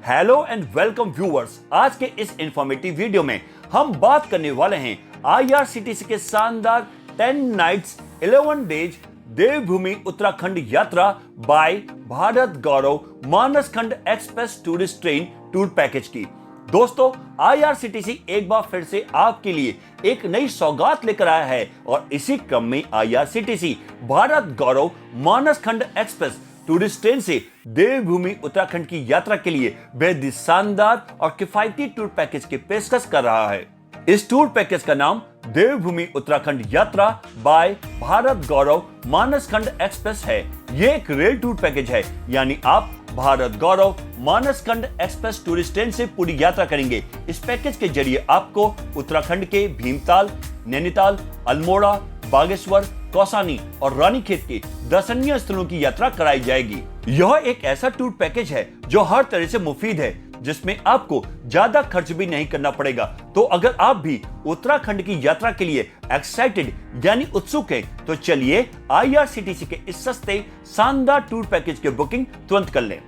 Hello and welcome viewers. आज के इस इंफॉर्मेटिव वीडियो में हम बात करने वाले हैं आईआरसीटीसी के शानदार 10 नाइट्स 11 डेज देवभूमि उत्तराखंड यात्रा by Bharat Gaurav Manaskhand express tourist train tour package की। दोस्तों, आईआरसीटीसी एक बार फिर से आपके लिए एक नई सौगात लेकर आया है और इसी क्रम में IRCTC Bharat Gaurav Manaskhand express tourist train से देवभूमि उत्तराखंड की यात्रा के लिए बेहद शानदार और किफायती टूर पैकेज की पेशकश कर रहा है। इस टूर पैकेज का नाम देवभूमि उत्तराखंड यात्रा बाय भारत गौरव मानसखंड एक्सप्रेस है। ये एक रेल टूर पैकेज है, यानी आप Bharat Gaurav Manaskhand express tourist train से पूरी यात्रा करेंगे। इस पैकेज के जरिए आपको उत्तराखंड के भीमताल, नैनीताल, अल्मोड़ा, बागेश्वर, कौसानी और रानीखेत के दर्शनीय स्थलों की यात्रा कराई जाएगी। यह एक ऐसा टूर पैकेज है जो हर तरह से मुफीद है, जिसमें आपको ज्यादा खर्च भी नहीं करना पड़ेगा। तो अगर आप भी उत्तराखंड की यात्रा के लिए एक्साइटेड यानी उत्सुक हैं, तो चलिए आईआरसीटीसी के इस सस्ते शानदार टूर पैकेज की बुकिंग तुरंत कर लें।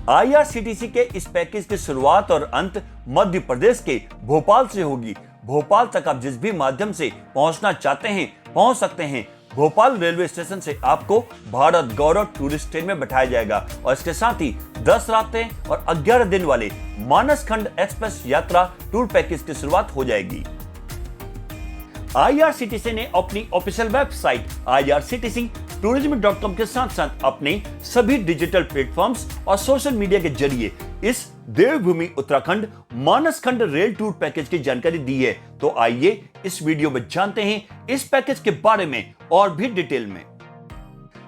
आईआरसीटीसी के इस पैकेज की शुरुआत और अंत मध्य प्रदेश के भोपाल से होगी। भोपाल तक आप जिस भी माध्यम से पहुंचना चाहते हैं पहुंच सकते हैं। भोपाल रेलवे स्टेशन से आपको भारत गौरव टूरिस्ट ट्रेन में बैठाया जाएगा और इसके साथ ही 10 रातें और 11 दिन वाले मानसखंड एक्सप्रेस यात्रा टूर पैकेज की शुरुआत हो जाएगी। आईआरसीटीसी ने अपनी ऑफिशियल वेबसाइट irctc-tourism.com के साथ साथ अपने सभी डिजिटल प्लेटफॉर्म्स और सोशल मीडिया के जरिए इस Devbhoomi Uttarakhand Manaskhand rail tour package की जानकारी दी है। तो आइए इस वीडियो में जानते हैं इस पैकेज के बारे में और भी डिटेल में।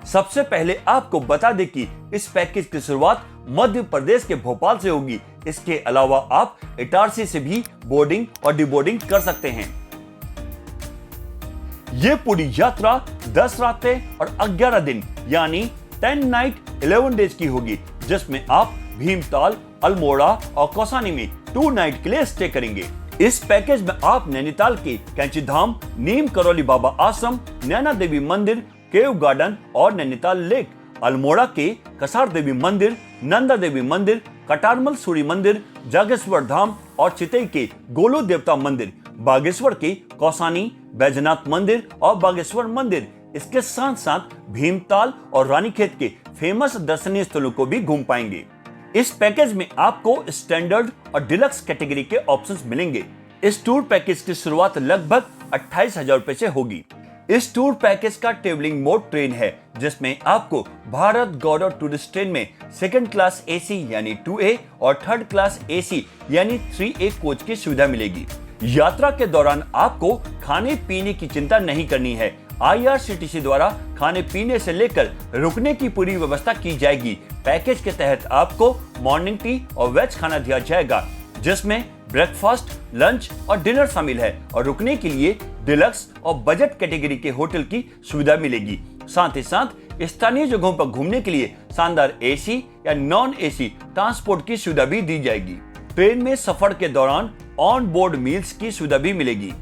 सबसे पहले आपको बता दें कि इस पैकेज की शुरुआत मध्य प्रदेश के भोपाल से होगी। इसके अलावा आप इटारसी से भी बोर्डिंग और डिबोर्डिंग कर सकते हैं। ये पूरी यात्रा 10 रातें और 11 दिन यानी 10 नाइट 11 डेज की होगी, जिसमें आप भीमताल, अल्मोड़ा और कौसानी में 2 नाइट के लिए स्टे करेंगे। इस पैकेज में आप नैनीताल के कैंचीधाम, नीम करौली बाबा आश्रम, नैना देवी मंदिर, केव गार्डन और नैनीताल लेक, अल्मोड़ा के कसार देवी मंदिर, नंदा देवी मंदिर, कटारमल सूरी मंदिर, जागेश्वर धाम और चितई के गोलू देवता मंदिर, बागेश्वर के कौसानी बैजनाथ मंदिर और बागेश्वर मंदिर, इसके साथ साथ भीमताल और रानीखेत के फेमस दर्शनीय स्थलों को भी घूम पाएंगे। इस पैकेज में आपको स्टैंडर्ड और डिलक्स कैटेगरी के ऑप्शंस मिलेंगे। इस टूर पैकेज की शुरुआत लगभग 28,000 रुपए से होगी। इस टूर पैकेज का ट्रेवलिंग मोड ट्रेन है, जिसमें आपको भारत गौरव टूरिस्ट ट्रेन में सेकंड क्लास एसी यानी 2A और थर्ड क्लास एसी यानी 3A कोच की सुविधा मिलेगी। यात्रा के दौरान आपको खाने पीने की चिंता नहीं करनी है। आईआरसीटीसी द्वारा खाने पीने से लेकर रुकने की पूरी व्यवस्था की जाएगी। पैकेज के तहत आपको मॉर्निंग टी और वेज खाना दिया जाएगा, जिसमें ब्रेकफास्ट, लंच और डिनर शामिल है और रुकने के लिए डिलक्स और बजट कैटेगरी के होटल की सुविधा मिलेगी। साथ ही साथ स्थानीय जगहों पर घूमने के लिए शानदार एसी या नॉन एसी ट्रांसपोर्ट की सुविधा भी दी जाएगी। ट्रेन में सफर के दौरान ऑन बोर्ड मील्स की सुविधा भी मिलेगी।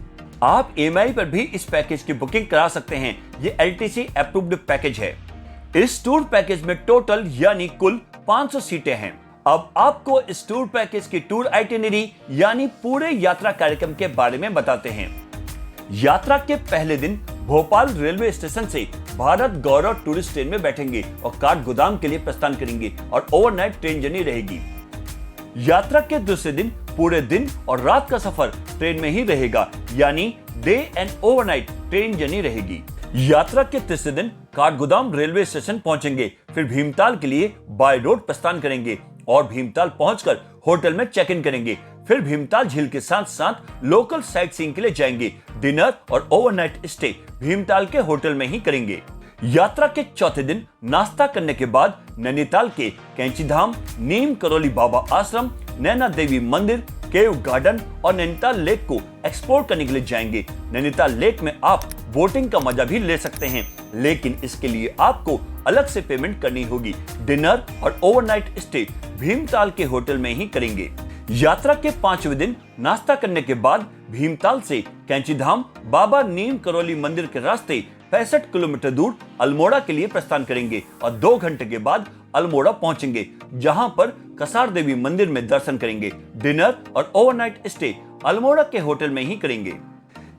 आप EMI पर भी इस पैकेज की बुकिंग करा सकते हैं। ये LTC अप्रूव्ड पैकेज है। इस टूर पैकेज में टोटल यानी कुल 500 सीटें हैं। अब आपको इस टूर पैकेज की टूर आइटिनरी यानी पूरे यात्रा कार्यक्रम के बारे में बताते हैं। यात्रा के पहले दिन भोपाल रेलवे स्टेशन से भारत गौरव टूरिस्ट ट्रेन में बैठेंगे और काठगोदाम के लिए प्रस्थान करेंगे और ओवरनाइट ट्रेन जर्नी रहेगी। यात्रा के दूसरे दिन पूरे दिन और रात का सफर ट्रेन में ही रहेगा, यानी day and overnight train journey रहेगी। यात्रा के तीसरे दिन काठगोदाम रेलवे स्टेशन पहुंचेंगे, फिर भीमताल के लिए बाय रोड प्रस्थान करेंगे और भीमताल पहुंचकर होटल में चेक इन करेंगे। फिर भीमताल झील के साथ साथ लोकल साइट सीइंग के लिए जाएंगे। डिनर और ओवरनाइट स्टे भीमताल के होटल में ही करेंगे। यात्रा के चौथे दिन नाश्ता करने के बाद नैनीताल के कैंचीधाम, नीम करौली बाबा आश्रम, नैना देवी मंदिर, केव गार्डन और नैनीताल लेक को एक्सप्लोर करने के लिए जाएंगे। नैनीताल लेक में आप बोटिंग का मजा भी ले सकते हैं, लेकिन इसके लिए आपको अलग से पेमेंट करनी होगी। डिनर और ओवरनाइट स्टे भीमताल के होटल में ही करेंगे। यात्रा के 5वें दिन नाश्ता करने के बाद भीमताल से कैंचीधाम बाबा नीम करौली मंदिर के रास्ते 65 किलोमीटर दूर अल्मोड़ा के लिए प्रस्थान करेंगे और 2 घंटे के बाद अल्मोड़ा पहुंचेंगे, जहां पर कसार देवी मंदिर में दर्शन करेंगे। डिनर और ओवरनाइट स्टे अल्मोड़ा के होटल में ही करेंगे।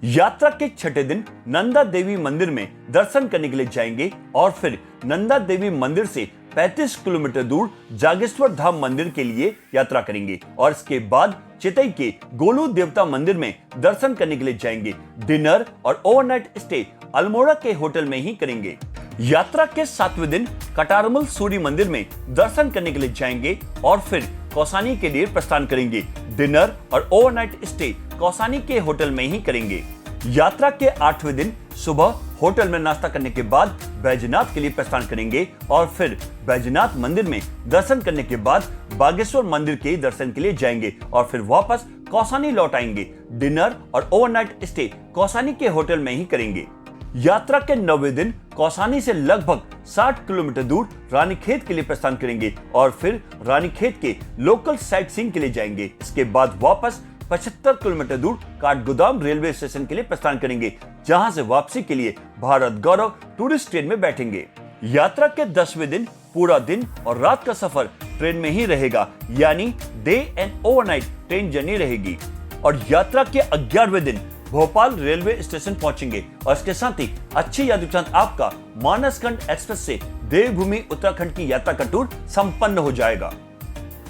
यात्रा के छठे दिन नंदा देवी मंदिर में दर्शन करने के लिए जाएंगे और फिर नंदा देवी मंदिर से 35 किलोमीटर दूर जागेश्वर धाम मंदिर के लिए यात्रा करेंगे और इसके बाद चितई के गोलू देवता मंदिर में दर्शन करने के लिए जाएंगे। डिनर और ओवरनाइट स्टे अल्मोड़ा के होटल में ही करेंगे। यात्रा के 7वें दिन कटारमल सूर्य मंदिर में दर्शन करने के लिए जाएंगे और फिर कौसानी के लिए प्रस्थान करेंगे। डिनर और ओवरनाइट स्टे कौसानी के होटल में ही करेंगे। यात्रा के 8वें दिन सुबह होटल में नाश्ता करने के बाद बैजनाथ के लिए प्रस्थान करेंगे और फिर बैजनाथ मंदिर में दर्शन करने के बाद बागेश्वर मंदिर के दर्शन के लिए जाएंगे और फिर वापस कौसानी लौट आएंगे। डिनर और ओवरनाइट स्टे कौसानी के होटल में ही करेंगे। यात्रा के 9वें दिन कौसानी से लगभग 60 किलोमीटर दूर रानीखेत के लिए प्रस्थान करेंगे और फिर रानीखेत के लोकल साइट सीइंग के लिए जाएंगे। इसके बाद वापस 75 किलोमीटर दूर काठगोदाम रेलवे स्टेशन के लिए प्रस्थान करेंगे, जहां से वापसी के लिए भारत गौरव टूरिस्ट ट्रेन में बैठेंगे। यात्रा के 10वें दिन पूरा दिन और रात का सफर ट्रेन में ही रहेगा, यानी day and overnight train journey रहेगी। और यात्रा के 11वें दिन भोपाल रेलवे स्टेशन पहुंचेंगे और इसके साथ ही अच्छी याद के साथ आपका मानसखंड एक्सप्रेस से देवभूमि उत्तराखंड की यात्रा का टूर संपन्न हो जाएगा।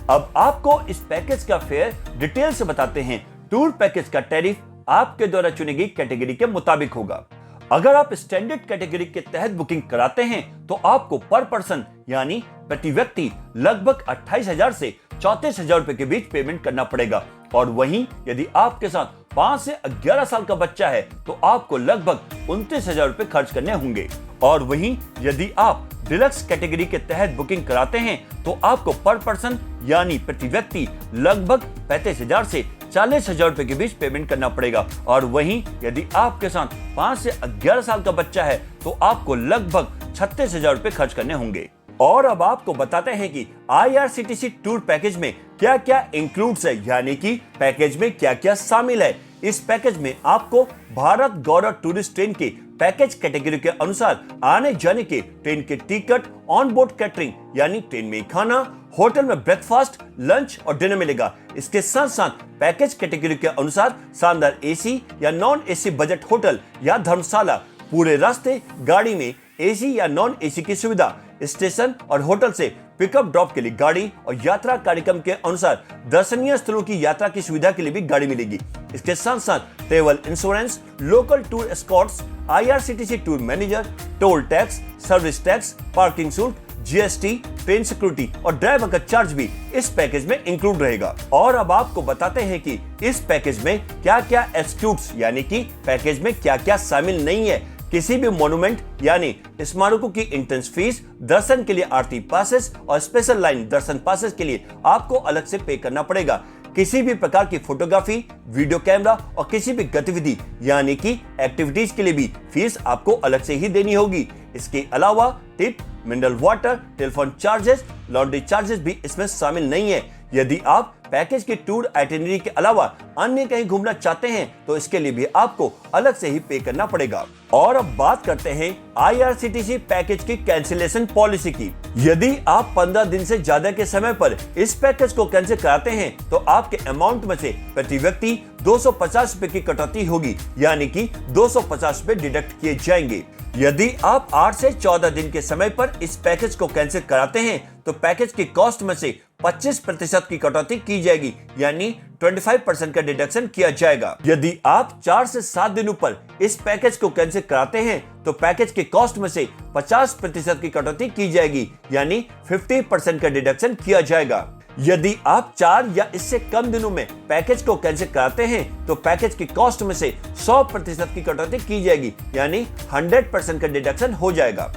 अब आपको इस पैकेज का फेयर डिटेल से बताते हैं। टूर पैकेज का टैरिफ आपके द्वारा चुनी गई कैटेगरी के मुताबिक होगा। अगर आप स्टैंडर्ड कैटेगरी के तहत बुकिंग कराते हैं तो आपको पर पर्सन यानी प्रति व्यक्ति लगभग 28,000 से 34,000 रुपए के बीच पेमेंट करना पड़ेगा। और वहीं यदि आपके साथ 5 से 11 साल का बच्चा है तो आपको लगभग 29,000 रुपए खर्च करने होंगे। और वहीं यदि आप डिलक्स कैटेगरी के तहत बुकिंग कराते हैं तो आपको पर पर्सन यानी प्रति व्यक्ति लगभग 35,000 से 40,000 रुपए के बीच पेमेंट करना पड़ेगा। और वहीं यदि आपके साथ 5 से 11 साल का बच्चा है तो आपको लगभग 36,000 रुपए खर्च करने होंगे। और अब आपको बताते हैं कि IRCTC टूर पैकेज में क्या क्या इंक्लूड्स है, यानी कि पैकेज में क्या क्या शामिल है। इस पैकेज में आपको भारत गौरव टूरिस्ट ट्रेन के पैकेज कैटेगरी के अनुसार आने जाने के ट्रेन के टिकट, ऑन बोर्ड कैटरिंग यानी ट्रेन में खाना, होटल में ब्रेकफास्ट, लंच और डिनर मिलेगा। इसके साथ साथ पैकेज कैटेगरी के अनुसार शानदार एसी या नॉन एसी बजट होटल या धर्मशाला, पूरे रास्ते गाड़ी में एसी या नॉन एसी की सुविधा, स्टेशन और होटल से पिकअप ड्रॉप के लिए गाड़ी और यात्रा कार्यक्रम के अनुसार दर्शनीय स्थलों की यात्रा की सुविधा के लिए भी गाड़ी मिलेगी। इसके साथ साथ travel insurance, local tour Escorts, IRCTC tour manager, toll tax, service tax, parking शुल्क, GST, ट्रेन सिक्योरिटी और ड्राइवर का चार्ज भी इस पैकेज में इंक्लूड रहेगा। और अब आपको बताते हैं कि इस पैकेज में क्या क्या एक्सक्लूड्स यानी कि पैकेज में क्या क्या शामिल नहीं है। किसी भी मोन्यूमेंट यानी स्मारकों की एंट्रेंस फीस, दर्शन के लिए आरती पासेस और स्पेशल लाइन दर्शन पासेस के लिए आपको अलग से पे करना पड़ेगा। किसी भी प्रकार की फोटोग्राफी, वीडियो कैमरा और किसी भी गतिविधि यानी कि एक्टिविटीज के लिए भी फीस आपको अलग से ही देनी होगी। इसके अलावा tip, mineral water, telephone charges, laundry charges भी इसमें शामिल नहीं है। यदि आप पैकेज के टूर आइटिनरी के अलावा अन्य कहीं घूमना चाहते हैं तो इसके लिए भी आपको अलग से ही पे करना पड़ेगा। और अब बात करते हैं IRCTC पैकेज की कैंसिलेशन पॉलिसी की। यदि आप 15 दिन से ज्यादा के समय पर इस पैकेज को कैंसिल कराते हैं तो आपके अमाउंट में से प्रति व्यक्ति 250 रुपए की कटौती होगी, यानी कि 250 रुपए डिडक्ट किए जाएंगे। यदि आप 8 से 14 दिन के समय पर इस पैकेज को कैंसिल कराते हैं तो पैकेज की कॉस्ट में से 25% की कटौती की जाएगी, यानी 25% का डिडक्शन किया जाएगा। यदि आप 4 से 7 दिनों पर इस पैकेज को कैंसिल कराते हैं तो पैकेज के कॉस्ट में से 50% की कटौती की जाएगी, यानी 50% का डिडक्शन किया जाएगा। यदि आप 4 या इससे कम दिनों में पैकेज को कैंसिल कराते हैं तो पैकेज की कॉस्ट में से 100% की कटौती की जाएगी, यानी 100% का डिडक्शन हो जाएगा।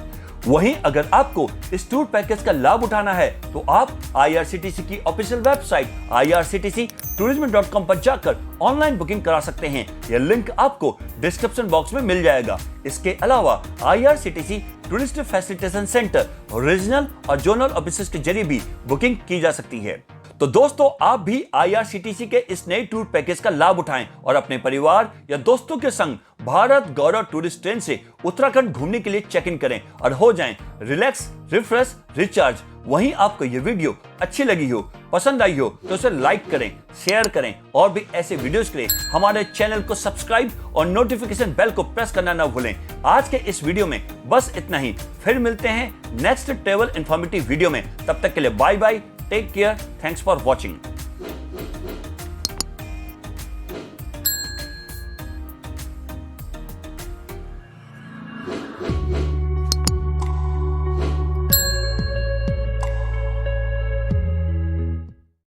वहीं अगर आपको इस टूर पैकेज का लाभ उठाना है तो आप IRCTC की ऑफिशियल वेबसाइट irctctourism.com पर जाकर ऑनलाइन बुकिंग करा सकते हैं। यह लिंक आपको डिस्क्रिप्शन बॉक्स में मिल जाएगा। इसके अलावा IRCTC tourist facilitation centre, regional और जोनल ऑफिसेस के जरिए भी बुकिंग की जा सकती है। तो दोस्तों, आप भी IRCTC के इस नए टूर पैकेज का लाभ उठाएं और अपने परिवार या दोस्तों के संग भारत गौरव टूरिस्ट ट्रेन से उत्तराखंड घूमने के लिए चेक इन करें और हो जाएं रिलैक्स, रिफ्रेश, रिचार्ज। वहीं आपको यह वीडियो अच्छी लगी हो पसंद आई हो तो उसे लाइक करें, शेयर करें और भी ऐसे वीडियोस के लिए हमारे चैनल को सब्सक्राइब और नोटिफिकेशन बेल को प्रेस करना ना भूलें। आज के इस वीडियो में बस इतना ही, फिर मिलते हैं नेक्स्ट ट्रैवल इंफॉर्मेटिव वीडियो में। तब तक के लिए bye bye, take care, thanks for watching.